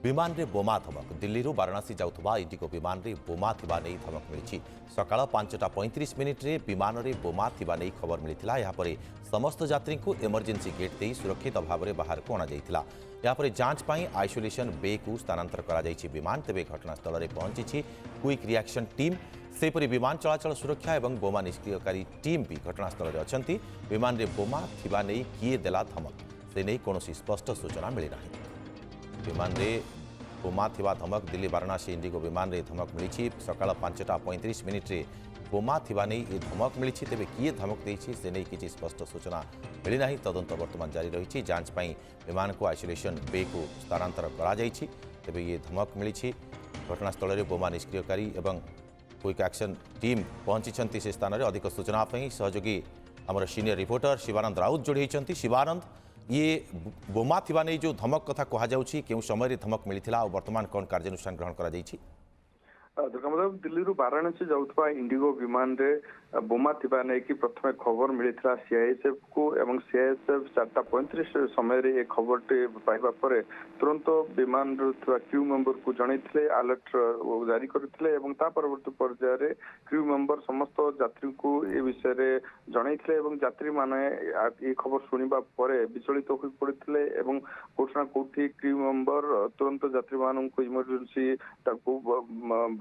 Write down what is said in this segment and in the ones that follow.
विमान रे बोमा धमक दिल्ली वाराणसी जाउथबा इंडिगो विमान रे बोमा थिबा नै धमक मिली। सकाळ 5:35 रे विमान रे बोमा थिबा नै खबर मिलिथिला। या परे समस्त यात्री को इमरजेंसी गेट दे सुरक्षित भाव में बाहर को अणा जाइथिला। या परे जांच पई आइसोलेशन बे को स्थानांतर करा जाइछि। विमान तेबे घटनास्थल रे पहुंची क्विक रिएक्शन टीम सेपरी विमान चलाचल सुरक्षा और बोमा निष्क्रियकारी टीम भी घटनास्थल में अच्छा। विमान रे बोमा थिबा नै किए देला धमक से नहीं कौन स्पष्ट सूचना मिली ना। विमान रे बोमा थिबा धमक दिल्ली वाराणसी इंडिगो विमान रे धमक मिली। सकाळ 5:35 रे बोमा थिबा नै ये धमक मिली। तेबे किए धमक देछि से नहीं किछि स्पष्ट सूचना मिली ना। तदंत वर्तमान जारी रही। जांच पई विमान को आइसोलेशन बे को स्थानांतर करा जाइछि। तेबे ये धमक मिली। घटनास्थल में बोमा निष्क्रियकारी एवं क्विक एक्शन टीम पहुंची से स्थान में। अधिक सूचना सहयोगी आमर सीनियर रिपोर्टर शिवानंद राउत जोड़ी होती। शिवानंद, ये बोमा थिबा नहीं जो धमक कथा कहुच्छी क्यों समय धमक मिलता और वर्तमान कौन कार्यानुष्ठान ग्रहण कर दुर्गामाधव दिल्ली वाराणसी जाउथबा इंडिगो विमान रे बोमा थिबा नै कि प्रथमे खबर मिलिथिला सीआईएसएफ को एवं सीआईएसएफ 4:35 समय रे ए खबरटे पाइबा परे तुरंत विमान रो क्रू मेंबर को जणैथिले अलर्ट जारी करथिले एवं ता परवर्ती पर्याय रे क्रू मेंबर समस्त यात्री को ए विषय रे जणैथिले एवं यात्री माने ए खबर सुनिबा परे विचलित होई पड़िथिले एवं कोठना कोठी क्रू मेंबर तुरंत यात्री मानन को इमरजेंसी ताको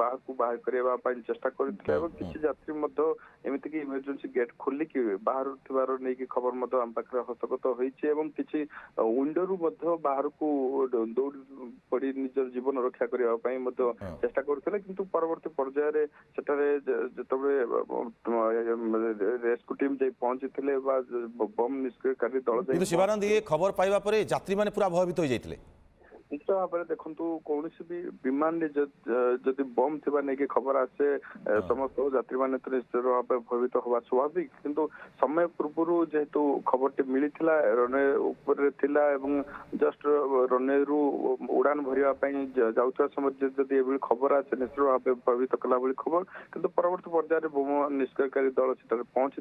बाहर करवा चेष्टा करते। यात्री एमती कि इमरजेंसी गेट खोलिकी बाहर थिबार नहीं कि खबर आम पाखे हस्तगत होती। विंडो रु बाहर को दौड़ पड़ी निज जीवन रक्षा करने चेष्टा करते। किंतु परवर्ती पर्याय जिते रेस्क्यू टीम जाई पहुंची बम निष्क्रियकारी दल। शिवानंद, ये खबर पाइबा परे यात्री माने पूरा भयभीत हो जाइथिले। निश्चित भाव में देखु कौन भी विमान जदि बम थी नहीं खबर आसे समस्त यात्री मैंने तो निश्चित भाव भयभीत हवा स्वाभाविक। किंतु समय पूर्व जेहेतु खबर मिलता रनवे उपर थिला एवं जस्ट रनवे रु उड़ान भरवाई जाऊा समय जदि ये खबर आसे निश्चित भाव भयभीत कला भाई खबर। किंतु परवर्ती पर्यायर बोम निष्क्रियकारी दल से पहुंची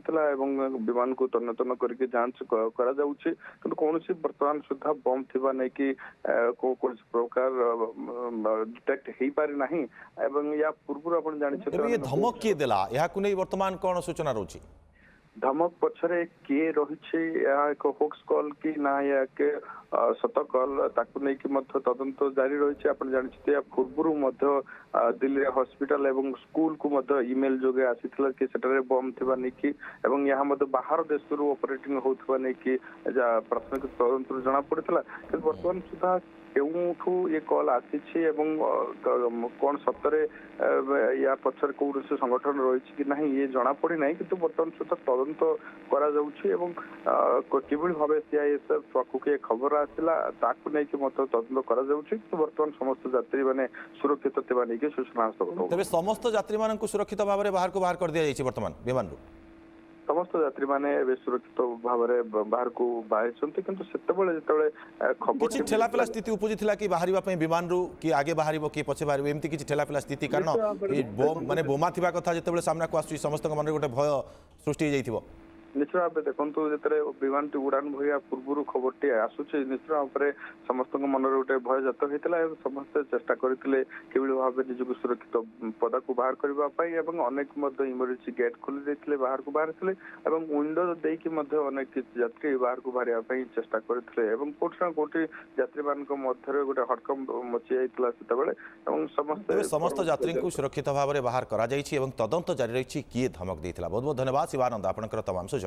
विमान को तन्न तन्न करके जांच करा जाउछि। किंतु कौन बर्तमान सुधा बम थी नहीं कि कौन प्रकार डिटेक्ट हो पारे ना। या पूर्व आप जानी धमक किए देला या वर्तमान कौन सूचना रही धमक पछरे किए रही एक होक्स कॉल कि ना या के सत कॉल ताकू नहीं कि तदंत जारी रही। आप जानते पूर्व दिल्ली हॉस्पिटल एवं स्कूल को ईमेल जोगे आसी कि सेटारे बम थिबा नहीं कि यहाँ बाहर देश ऑपरेटिंग होता नहीं कि प्राथमिक तदंत जना पड़ता। कि वर्तमान सुधा केउठू ये कॉल आसी कौन सतरे या पछर कौन से संगठन रही कि नहीं ये जना पड़ी ना। किंतु वर्तमान सुधा तदंत करा किभली भाव सीआईएसएफ पाखक ये खबर आसला ताकू नहीं कि तदंत करा वर्तमान समस्त यात्री मैंने सुरक्षित थिबा नहीं कि सूचना तेरे समस्त यात्री मान सुरक्षित भाव में बाहर को बाहर कर दिया जाइए। वर्तमान विमान समस्त यात्री मैंने सुरक्षित भाव में बाहर को बाहर किंतु खबर ठेलापेला स्थिति उपजी थी कि बाहर विमान रु कि आगे बाहर कि पछे बाहर एमती किसी ठेलापेला स्थिति कारण माने बोमा थिबा कथा जिते सामना को आसुची समस्त मन गोटे भय सृष्टि हो जाइथिबो। निश्चित भाव देखो जो विमान टी उड़ान भरिया पूर्व खबर टी आसूची निश्चित भाव में समस्त मन गोटे भय जात होता है। समस्ते चेष्टा करते किभली भाव में निजक सुरक्षित पदा को बाहर करने अनेक इमरजेंसी गेट खोली देते बाहर को बाहर थे विंडो देकी अनेक यात्री बाहर को बाहर चेष्टा करते कोठा कोटी यात्री मान गोटे हड़कम मची जाता। समस्त यात्री को सुरक्षित भाव में बाहर कर तदंत जारी रही किए धमक देता। बहुत बहुत धन्यवाद शिवानंद आपंकर तमाम सूचना।